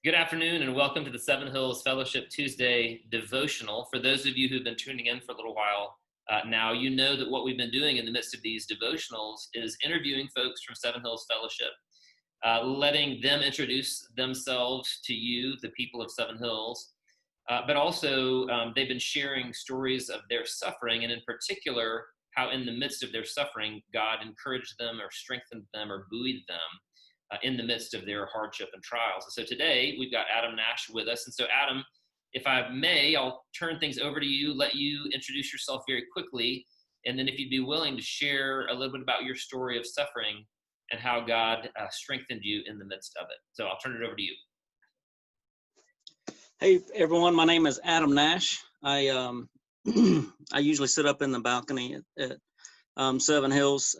Good afternoon and welcome to the Seven Hills Fellowship Tuesday devotional. For those of you who've been tuning in for a little while now, you know that what we've been doing in the midst of these devotionals is interviewing folks from Seven Hills Fellowship, letting them introduce themselves to you, the people of Seven Hills, but also they've been sharing stories of their suffering, and in particular, how in the midst of their suffering, God encouraged them or strengthened them or buoyed them in the midst of their hardship and trials. And so today we've got Adam Nash with us. And so Adam, if I may, I'll turn things over to you, let you introduce yourself very quickly. And then if you'd be willing to share a little bit about your story of suffering and how God strengthened you in the midst of it. So I'll turn it over to you. Hey everyone, my name is Adam Nash. I usually sit up in the balcony at Seven Hills.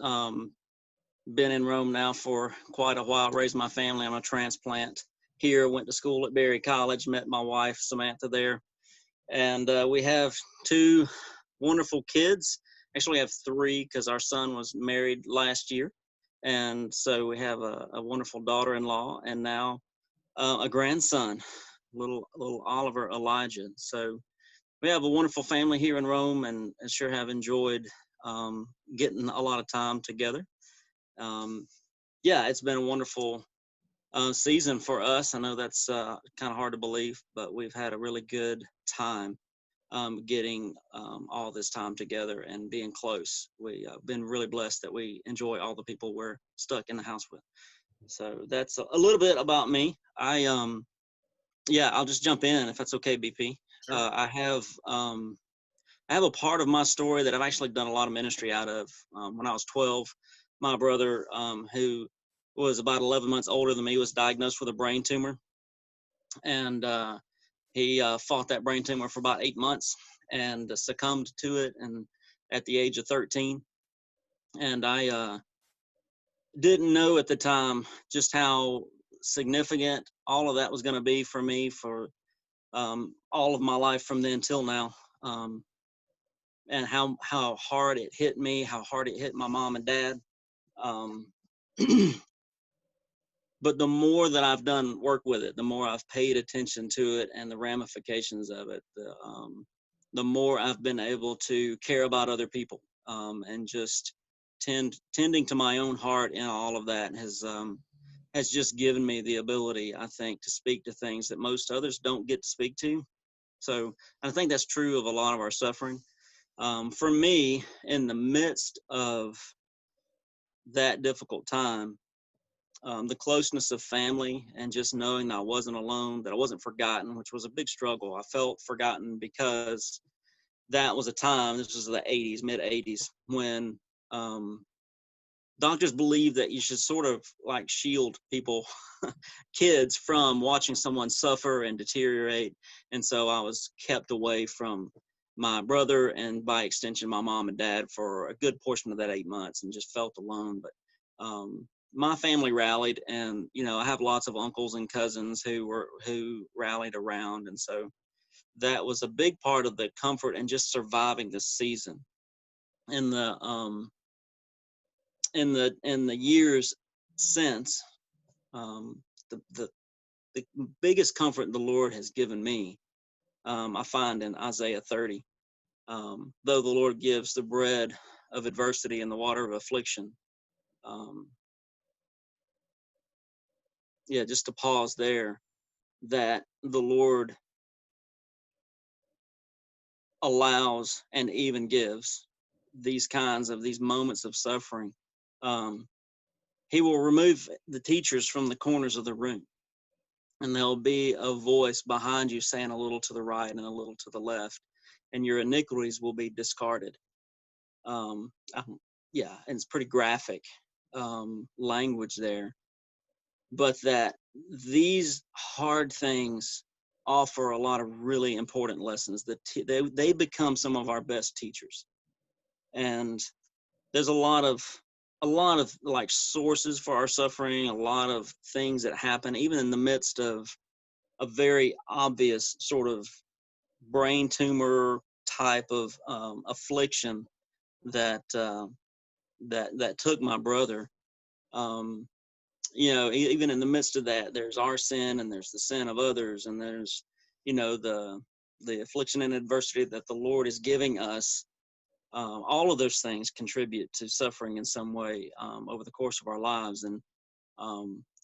Been in Rome now for quite a while, raised my family. I'm a transplant here, went to school at Berry College, met my wife Samantha there. And we have two wonderful kids. Actually, we have three because our son was married last year. And so we have a wonderful daughter-in-law and now a grandson, little Oliver Elijah. So we have a wonderful family here in Rome, and sure have enjoyed getting a lot of time together. It's been a wonderful season for us. I know that's kind of hard to believe, but we've had a really good time getting all this time together and being close. We've been really blessed that we enjoy all the people we're stuck in the house with. So that's a little bit about me. I'll just jump in if that's okay, BP. Sure. I have a part of my story that I've actually done a lot of ministry out of. When I was 12, my brother, who was about 11 months older than me, was diagnosed with a brain tumor. And he fought that brain tumor for about 8 months and succumbed to it, and at the age of 13. And I didn't know at the time just how significant all of that was going to be for me for all of my life from then till now. And how hard it hit me, how hard it hit my mom and dad. But the more that I've done work with it, the more I've paid attention to it and the ramifications of it, the more I've been able to care about other people, and just tending to my own heart in all of that has just given me the ability, I think, to speak to things that most others don't get to speak to. So I think that's true of a lot of our suffering. For me, in the midst of that difficult time, the closeness of family and just knowing that I wasn't alone, that I wasn't forgotten, which was a big struggle. I felt forgotten because that was a time, this was the 80s, mid 80s, when doctors believed that you should sort of like shield people, kids, from watching someone suffer and deteriorate. And so I was kept away from my brother and by extension my mom and dad for a good portion of that 8 months, and just felt alone. But my family rallied, and I have lots of uncles and cousins who rallied around, and so that was a big part of the comfort and just surviving this season. In the years since, the biggest comfort the Lord has given me, I find in Isaiah 30. Though the Lord gives the bread of adversity and the water of affliction. Just to pause there, that the Lord allows and even gives these moments of suffering. He will remove the teachers from the corners of the room, and there'll be a voice behind you saying a little to the right and a little to the left, and your iniquities will be discarded. And it's pretty graphic language there, but that these hard things offer a lot of really important lessons. That they become some of our best teachers, and there's a lot of like sources for our suffering, a lot of things that happen even in the midst of a very obvious sort of brain tumor type of affliction that took my brother. even in the midst of that, there's our sin and there's the sin of others, and there's, the affliction and adversity that the Lord is giving us. All of those things contribute to suffering in some way over the course of our lives. And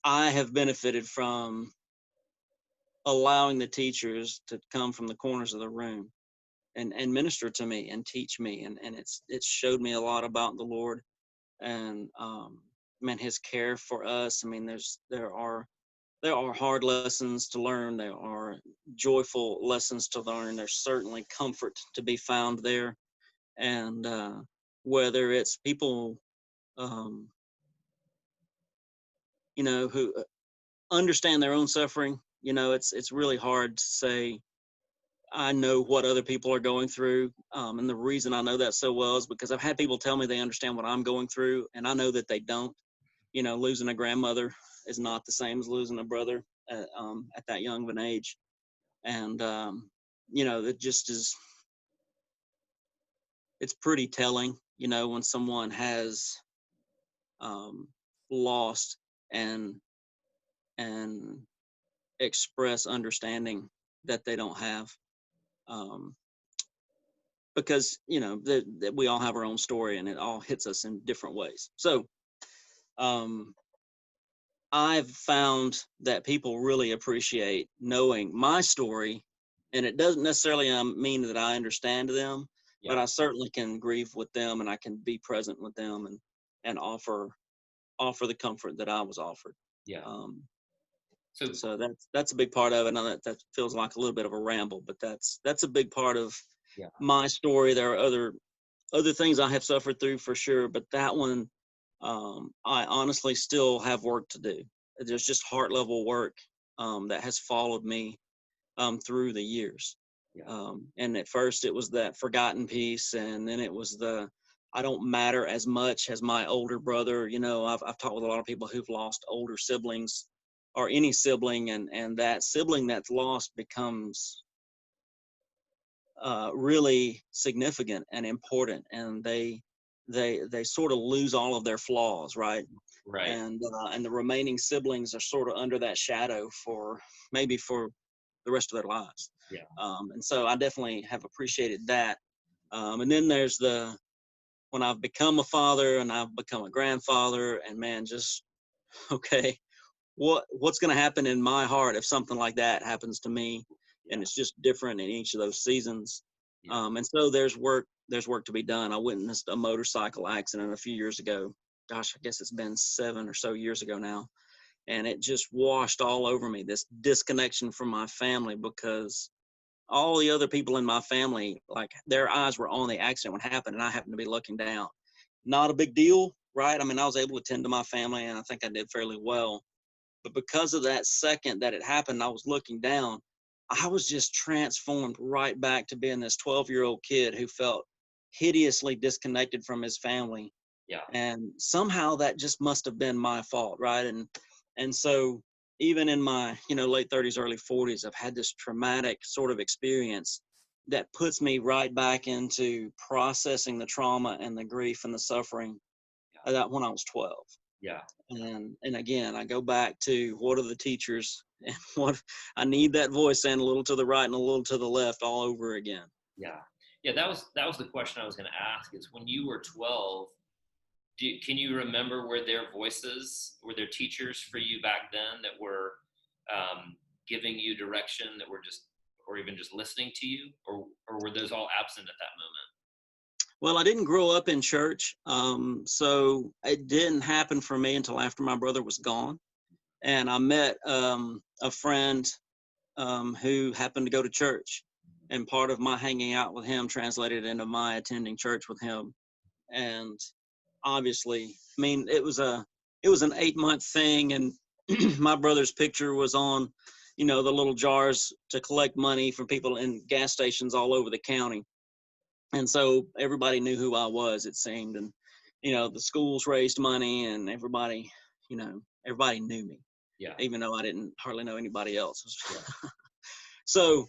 I have benefited from allowing the teachers to come from the corners of the room and minister to me and teach me. And it's showed me a lot about the Lord and, man, his care for us. I mean, there are hard lessons to learn. There are joyful lessons to learn. There's certainly comfort to be found there. And whether it's people, who understand their own suffering, it's really hard to say, I know what other people are going through. And the reason I know that so well is because I've had people tell me they understand what I'm going through, and I know that they don't. Losing a grandmother is not the same as losing a brother at that young of an age. And, it just is, it's pretty telling, when someone has lost and express understanding that they don't have. Because, that we all have our own story and it all hits us in different ways. So, I've found that people really appreciate knowing my story, and it doesn't necessarily mean that I understand them, but I certainly can grieve with them and I can be present with them and offer the comfort that I was offered. Yeah. So that's a big part of it. I know that feels like a little bit of a ramble, but that's a big part of my story. There are other things I have suffered through for sure, but that one, I honestly still have work to do. There's just heart level work that has followed me through the years. And at first it was that forgotten piece, and then it was I don't matter as much as my older brother. I've talked with a lot of people who've lost older siblings or any sibling, and that sibling that's lost becomes really significant and important, and they sort of lose all of their flaws, right? And the remaining siblings are sort of under that shadow for the rest of their lives. And so I definitely have appreciated that. And then there's when I've become a father and I've become a grandfather, and man, just okay, what's going to happen in my heart if something like that happens to me? And it's just different in each of those seasons. And so there's work to be done. I witnessed a motorcycle accident a few years ago. Gosh, I guess it's been 7 or so years ago now. And it just washed all over me, this disconnection from my family, because all the other people in my family, like, their eyes were on the accident when it happened, and I happened to be looking down. Not a big deal, right? I mean, I was able to tend to my family, and I think I did fairly well. But because of that second that it happened, I was looking down. I was just transformed right back to being this 12-year-old kid who felt hideously disconnected from his family. And somehow that just must have been my fault, right? And so even in my, late 30s, early 40s, I've had this traumatic sort of experience that puts me right back into processing the trauma and the grief and the suffering that when I was 12. And again, I go back to what are the teachers, and what I need that voice saying a little to the right and a little to the left all over again. That was the question I was going to ask, is when you were 12, can you remember were there teachers for you back then that were giving you direction, that were or even just listening to you, or were those all absent at that moment? Well, I didn't grow up in church, so it didn't happen for me until after my brother was gone. And I met a friend who happened to go to church, and part of my hanging out with him translated into my attending church with him. And obviously, I mean, it was an 8-month thing, and my brother's picture was on, the little jars to collect money from people in gas stations all over the county. And so everybody knew who I was, it seemed. And, the schools raised money, and everybody knew me. Even though I didn't hardly know anybody else. So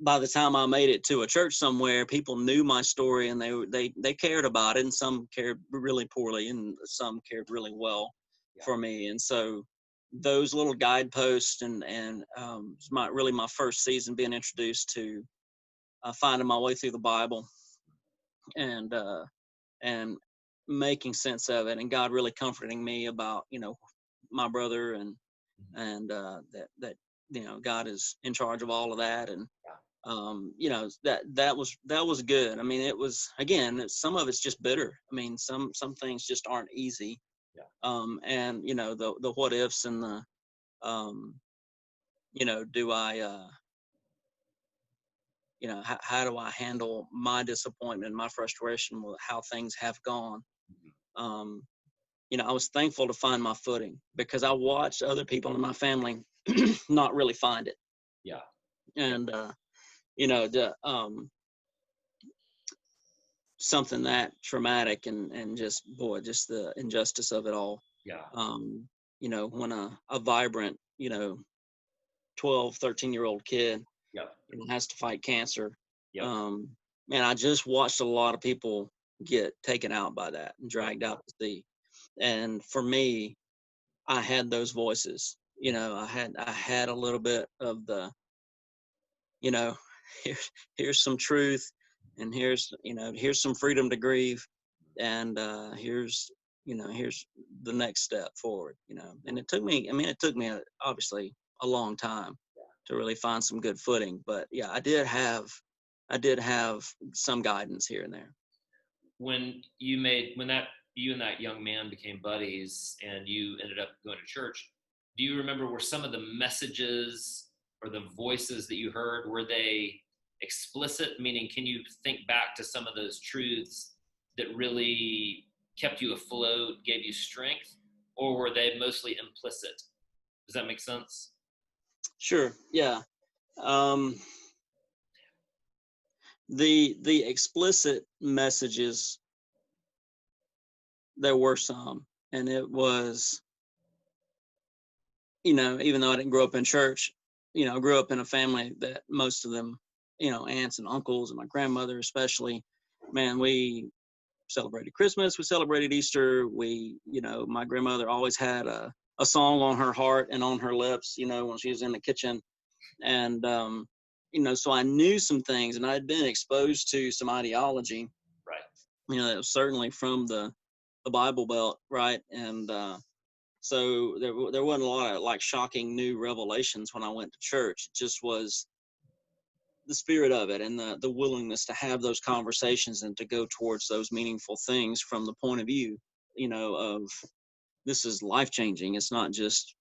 by the time I made it to a church somewhere, people knew my story, and they cared about it, and some cared really poorly and some cared really well. for me. And so those little guideposts was my first season being introduced to finding my way through the Bible and and making sense of it, and God really comforting me about my brother and that God is in charge of all of that. And that was good. I mean, it was, again, some of it's just bitter. I mean, some things just aren't easy. And the what ifs and the um do I how do I handle my disappointment, my frustration with how things have gone. um I was thankful to find my footing, because I watched other people in my family not really find it. Yeah. And the something that traumatic, and just, boy, just the injustice of it all. Yeah. When a vibrant 12, 13-year-old kid Yep. has to fight cancer. Yep. Man, I just watched a lot of people get taken out by that and dragged out to sea. And for me, I had those voices. I had a little bit of the, you know, here's some truth, and here's some freedom to grieve, and here's the next step forward. And it took me. I mean, it took me obviously a long time to really find some good footing. But yeah, I did have some guidance here and there. When you and that young man became buddies and you ended up going to church, do you remember, were some of the messages or the voices that you heard, were they explicit, meaning can you think back to some of those truths that really kept you afloat, gave you strength, or were they mostly implicit? Does that make sense? Sure. Yeah. Um, the explicit messages, there were some, and it was, even though I didn't grow up in church, I grew up in a family that most of them, aunts and uncles and my grandmother especially, man, we celebrated Christmas, we celebrated Easter. My grandmother always had a song on her heart and on her lips, when she was in the kitchen. And, so I knew some things, and I had been exposed to some ideology, Right. that was certainly from the Bible Belt, right? And so there wasn't a lot of like shocking new revelations when I went to church. It just was the spirit of it, and the willingness to have those conversations and to go towards those meaningful things from the point of view, of this is life changing. It's not just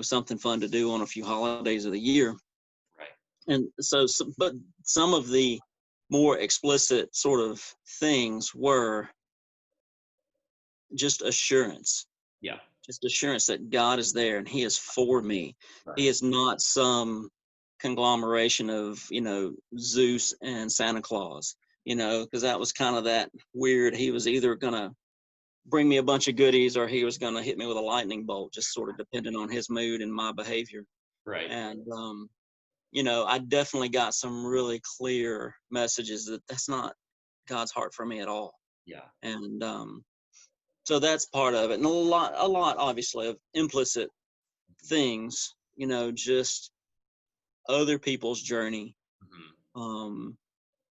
something fun to do on a few holidays of the year. Right. And but some of the more explicit sort of things were just assurance. Yeah. Just assurance that God is there and He is for me. Right. He is not some conglomeration of, Zeus and Santa Claus, because that was kind of that weird. He was either going to bring me a bunch of goodies or he was going to hit me with a lightning bolt, just sort of depending on his mood and my behavior. Right. And, I definitely got some really clear messages that that's not God's heart for me at all. Yeah. And, so that's part of it. And a lot, obviously, of implicit things, just other people's journey,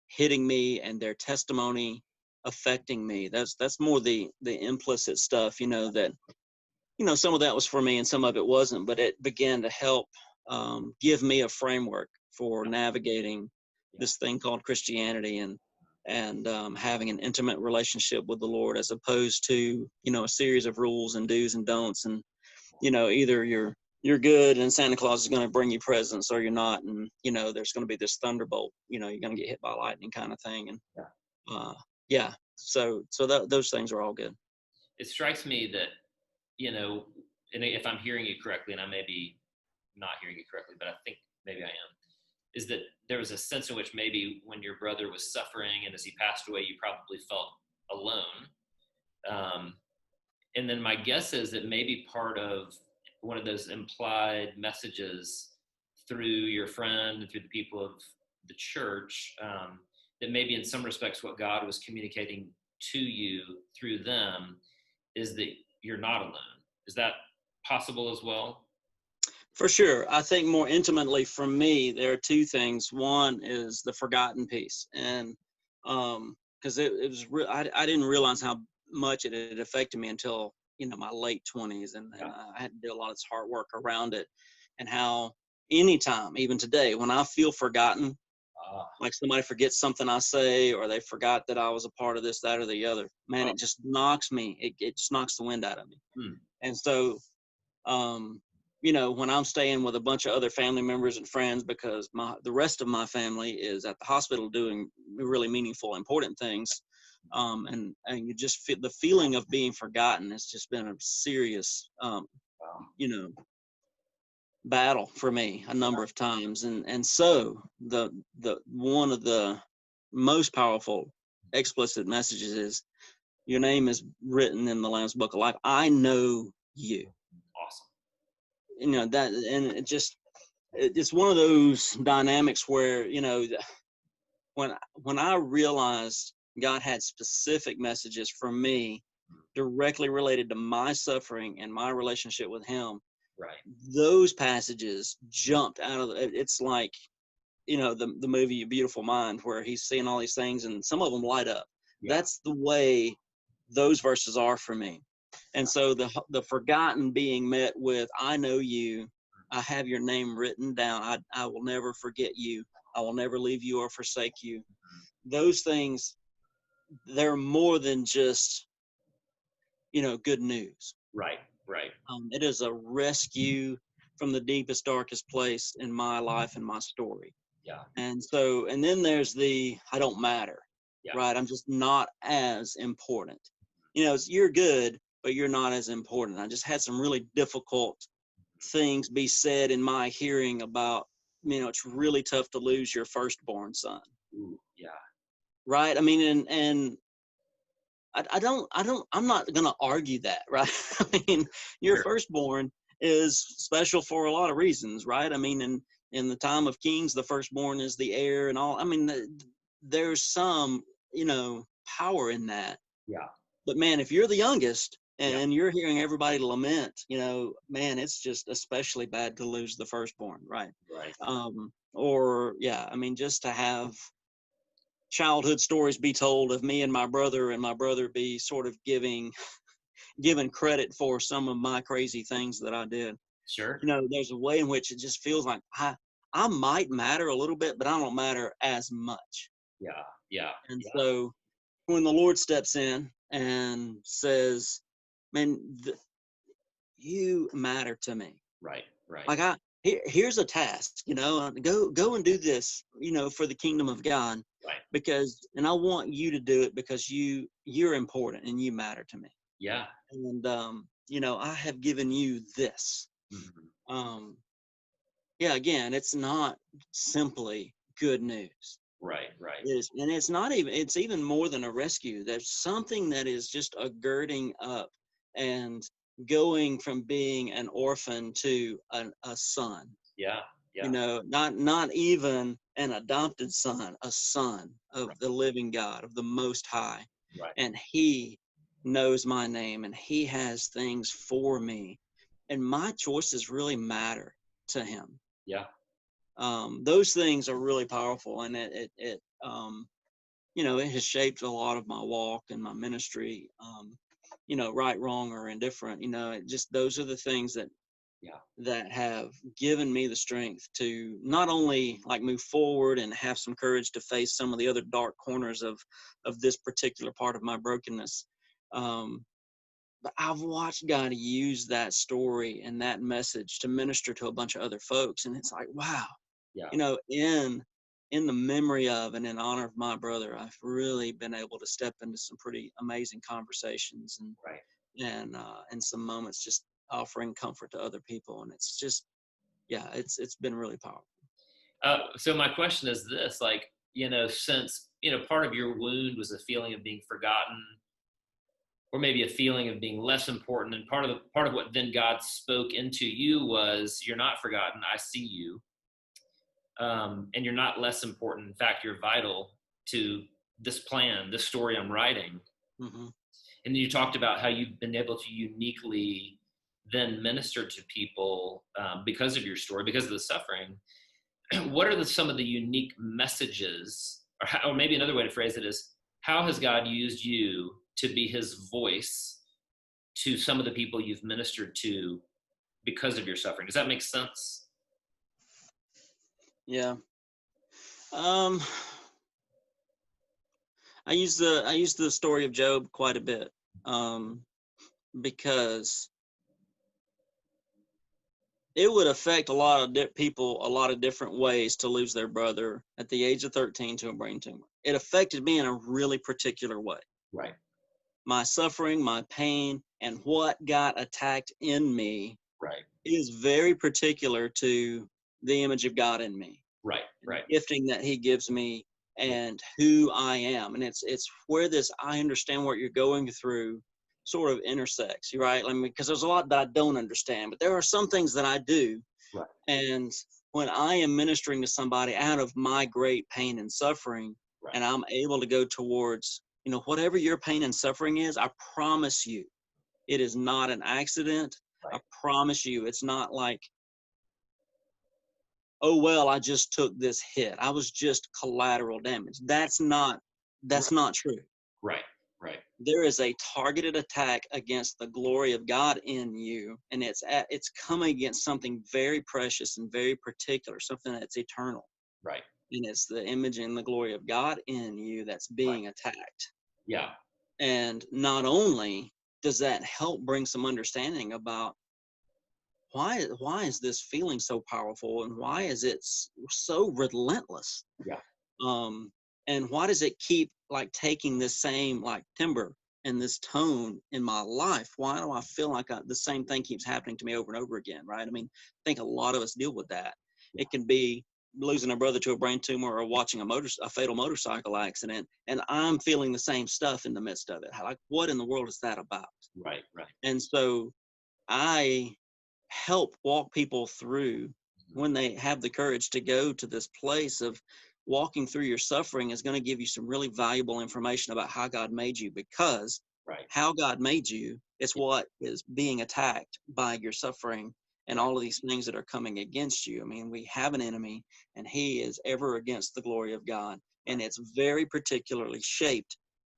hitting me and their testimony affecting me. That's more the implicit stuff, that, some of that was for me and some of it wasn't, but it began to help give me a framework for navigating this thing called Christianity, and having an intimate relationship with the Lord, as opposed to, a series of rules and do's and don'ts. And, either you're good and Santa Claus is going to bring you presents, or you're not. And, there's going to be this thunderbolt, you're going to get hit by lightning kind of thing. And, yeah. So those things are all good. It strikes me that, and if I'm hearing you correctly, and I may be not hearing you correctly, but I think maybe I am, is that there was a sense in which maybe when your brother was suffering and as he passed away, you probably felt alone. And then my guess is that maybe part of one of those implied messages through your friend and through the people of the church, that maybe in some respects what God was communicating to you through them is that you're not alone. Is that possible as well? For sure. I think more intimately for me, there are two things. One is the forgotten piece. And because it was I didn't realize how much it had affected me until, my late 20s. And Yeah. I had to do a lot of this hard work around it. And how anytime, even today, when I feel forgotten, Ah, like somebody forgets something I say, or they forgot that I was a part of this, that, or the other, man, oh, it just knocks me. It just knocks the wind out of me. hmm, And so, um, when I'm staying with a bunch of other family members and friends, because the rest of my family is at the hospital doing really meaningful, important things, and you just feel the feeling of being forgotten. It's just been a serious, wow. you know, battle for me a number of times, and so the one of the most powerful explicit messages is, your name is written in the Lamb's Book of Life. I know you. Awesome. That, and it's one of those dynamics where, when I realized God had specific messages for me directly related to my suffering and my relationship with Him, Right. those passages jumped out of it's like, the movie A Beautiful Mind, where he's seeing all these things and some of them light up. Yeah. That's the way those verses are for me. And so the forgotten being met with, I know you, I have your name written down, I will never forget you, I will never leave you or forsake you. Those things, they're more than just, good news. Right. Right. It is a rescue from the deepest, darkest place in my life and my story. Yeah. And then there's I don't matter, Yeah. right? I'm just not as important. You're good, but you're not as important. I just had some really difficult things be said in my hearing about, it's really tough to lose your firstborn son, Ooh, yeah. right? I mean, and I'm not going to argue that, right? I mean, your Sure. firstborn is special for a lot of reasons, right? I mean, in the time of kings, the firstborn is the heir and all. I mean, there's some, power in that. Yeah. But man, if you're the youngest Yeah. and you're hearing everybody lament, man, it's just especially bad to lose the firstborn, right? Right. Or yeah, I mean, just to have childhood stories be told of me and my brother be sort of given credit for some of my crazy things that I did. Sure. There's a way in which it just feels like I might matter a little bit, but I don't matter as much. Yeah. Yeah. And Yeah. so when the Lord steps in and says, man, you matter to me. Right. Right. Like here's a task, go and do this, for the kingdom of God, Right. and I want you to do it because you're important and you matter to me. Yeah. And I have given you this. Mm-hmm. Um, yeah, again, it's not simply good news. Right. Right. And it's even more than a rescue. There's something that is just a girding up and going from being an orphan to a son. Yeah. Yeah. Not even an adopted son, a son of Right. the living God, of the Most High. Right. And He knows my name and He has things for me. And my choices really matter to Him. Yeah. Those things are really powerful, and it has shaped a lot of my walk and my ministry. Right, wrong, or indifferent. Those are the things Yeah. that have given me the strength to not only like move forward and have some courage to face some of the other dark corners of this particular part of my brokenness. But I've watched God use that story and that message to minister to a bunch of other folks. And it's like, wow, Yeah. In the memory of and in honor of my brother, I've really been able to step into some pretty amazing conversations Right. and some moments just offering comfort to other people. And it's just, yeah, it's been really powerful. So my question is this, like, since, part of your wound was a feeling of being forgotten, or maybe a feeling of being less important. And part of what then God spoke into you was, you're not forgotten. I see you. And you're not less important. In fact, you're vital to this plan, this story I'm writing. Mm-hmm. And then you talked about how you've been able to uniquely then ministered to people because of your story, because of the suffering, what are some of the unique messages, or maybe another way to phrase it is, how has God used you to be his voice to some of the people you've ministered to because of your suffering? Does that make sense? Yeah. Um, I use the story of Job quite a bit, because it would affect a lot of people a lot of different ways to lose their brother at the age of 13 to a brain tumor. It affected me in a really particular way. Right. My suffering, my pain, and what got attacked in me Right. is very particular to the image of God in me, Right. Right. gifting that he gives me, and who I am. And it's where this I understand what you're going through sort of intersects, right? I mean, because there's a lot that I don't understand, but there are some things that I do. Right. And when I am ministering to somebody out of my great pain and suffering, Right. and I'm able to go towards, whatever your pain and suffering is, I promise you, it is not an accident. Right. I promise you, it's not like, oh, well, I just took this hit, I was just collateral damage. That's not true. Right. Right. There is a targeted attack against the glory of God in you, and it's coming against something very precious and very particular, something that's eternal. Right. And it's the image and the glory of God in you that's being attacked. Yeah. And not only does that help bring some understanding about why is this feeling so powerful, and why is it so relentless? Yeah. And why does it keep like taking this same like timbre and this tone in my life? Why do I feel like the same thing keeps happening to me over and over again, right? I mean, I think a lot of us deal with that. It can be losing a brother to a brain tumor, or watching a fatal motorcycle accident, and I'm feeling the same stuff in the midst of it. Like, what in the world is that about? Right. Right. And so I help walk people through, when they have the courage to go to this place of walking through your suffering, is going to give you some really valuable information about how God made you, because Right. how God made you is what is being attacked by your suffering and all of these things that are coming against you. I mean, we have an enemy, and he is ever against the glory of God, and it's very particularly shaped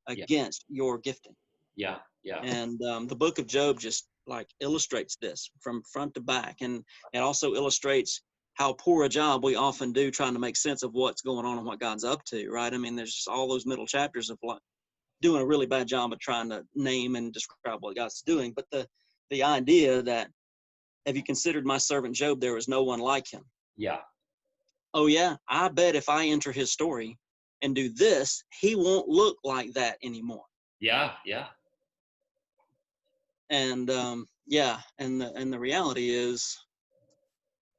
against your gifting. Yeah. Yeah. And the book of Job just like illustrates this from front to back. And it also illustrates how poor a job we often do trying to make sense of what's going on and what God's up to, right? I mean, there's just all those middle chapters of like doing a really bad job of trying to name and describe what God's doing. But the idea that, have you considered my servant Job? There is no one like him. Yeah. Oh yeah, I bet if I enter his story and do this, he won't look like that anymore. Yeah. Yeah. And yeah, and the reality is,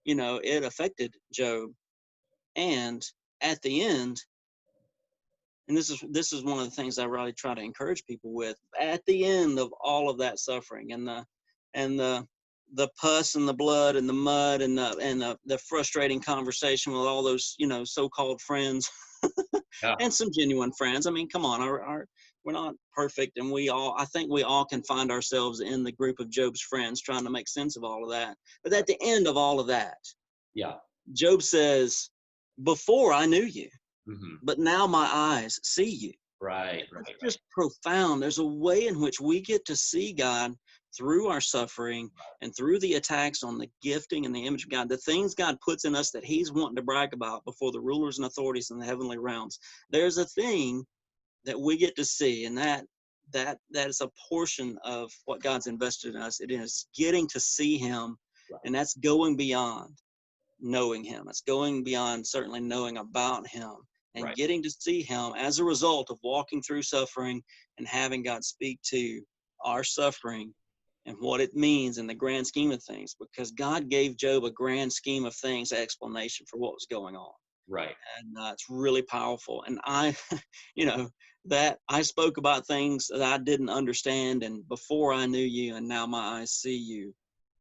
it affected Job. And at the end, and this is one of the things I really try to encourage people with, at the end of all of that suffering, and the pus and the blood and the mud and the frustrating conversation with all those so-called friends, Yeah. and some genuine friends. I mean, come on, we're not perfect, and I think we all can find ourselves in the group of Job's friends trying to make sense of all of that. But at the end of all of that, Yeah. Job says, before I knew you, Mm-hmm. but now my eyes see you. Right. It's Right. just profound. There's a way in which we get to see God through our suffering and through the attacks on the gifting and the image of God, the things God puts in us that he's wanting to brag about before the rulers and authorities in the heavenly realms. There's a thing that we get to see, and that is a portion of what God's invested in us. It is getting to see him, Right. and that's going beyond knowing him. It's going beyond certainly knowing about him, and Right. getting to see him as a result of walking through suffering and having God speak to our suffering and what it means in the grand scheme of things, because God gave Job a grand scheme of things explanation for what was going on. Right. And it's really powerful. And I, that I spoke about things that I didn't understand, and before I knew you, and now my eyes see you.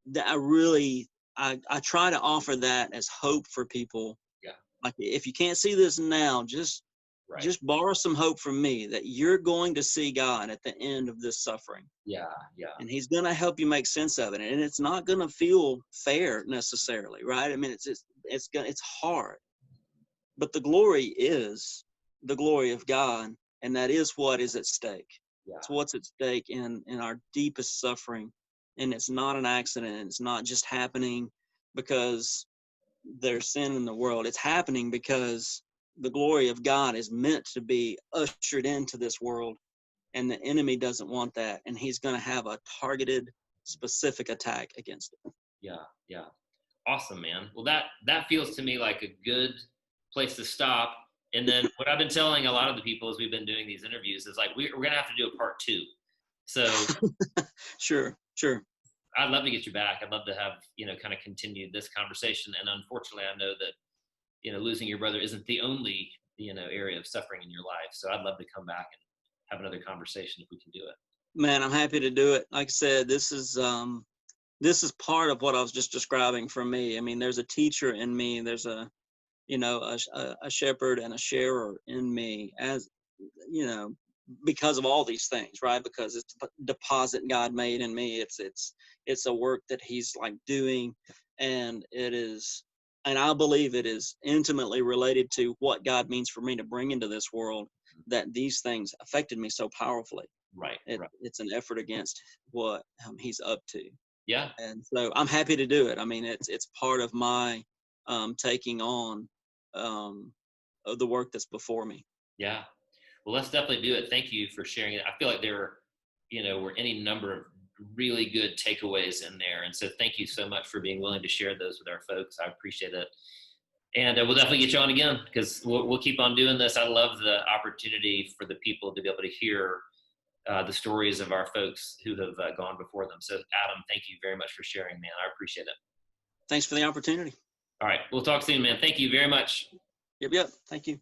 That I try to offer that as hope for people. Yeah. Like, if you can't see this now, just Right. Just borrow some hope from me that you're going to see God at the end of this suffering. Yeah. Yeah. And he's going to help you make sense of it. And it's not going to feel fair necessarily, right? I mean, it's hard, but the glory is the glory of God. And that is what is at stake. Yeah. It's what's at stake in our deepest suffering. And it's not an accident. It's not just happening because there's sin in the world. It's happening because the glory of God is meant to be ushered into this world, and the enemy doesn't want that, and he's going to have a targeted, specific attack against it. Yeah. Yeah. Awesome, man. Well, that feels to me like a good place to stop. And then what I've been telling a lot of the people as we've been doing these interviews is like we're gonna have to do a part 2. So Sure. I'd love to get you back. I'd love to have, kind of continue this conversation. And unfortunately, I know that, losing your brother isn't the only, area of suffering in your life. So I'd love to come back and have another conversation if we can do it. Man, I'm happy to do it. Like I said, this is part of what I was just describing for me. I mean, there's a teacher in me. There's a shepherd and a sharer in me, as because of all these things, right? Because it's a deposit God made in me. It's a work that he's like doing, and I believe it is intimately related to what God means for me to bring into this world, that these things affected me so powerfully. Right. It's an effort against what he's up to. Yeah. And so I'm happy to do it. I mean, it's part of my taking on the work that's before me. Yeah. Well, let's definitely do it. Thank you for sharing it. I feel like there were any number of really good takeaways in there. And so thank you so much for being willing to share those with our folks. I appreciate it. And we'll definitely get you on again because we'll keep on doing this. I love the opportunity for the people to be able to hear the stories of our folks who have gone before them. So Adam, thank you very much for sharing, man. I appreciate it. Thanks for the opportunity. All right. We'll talk soon, man. Thank you very much. Yep. Thank you.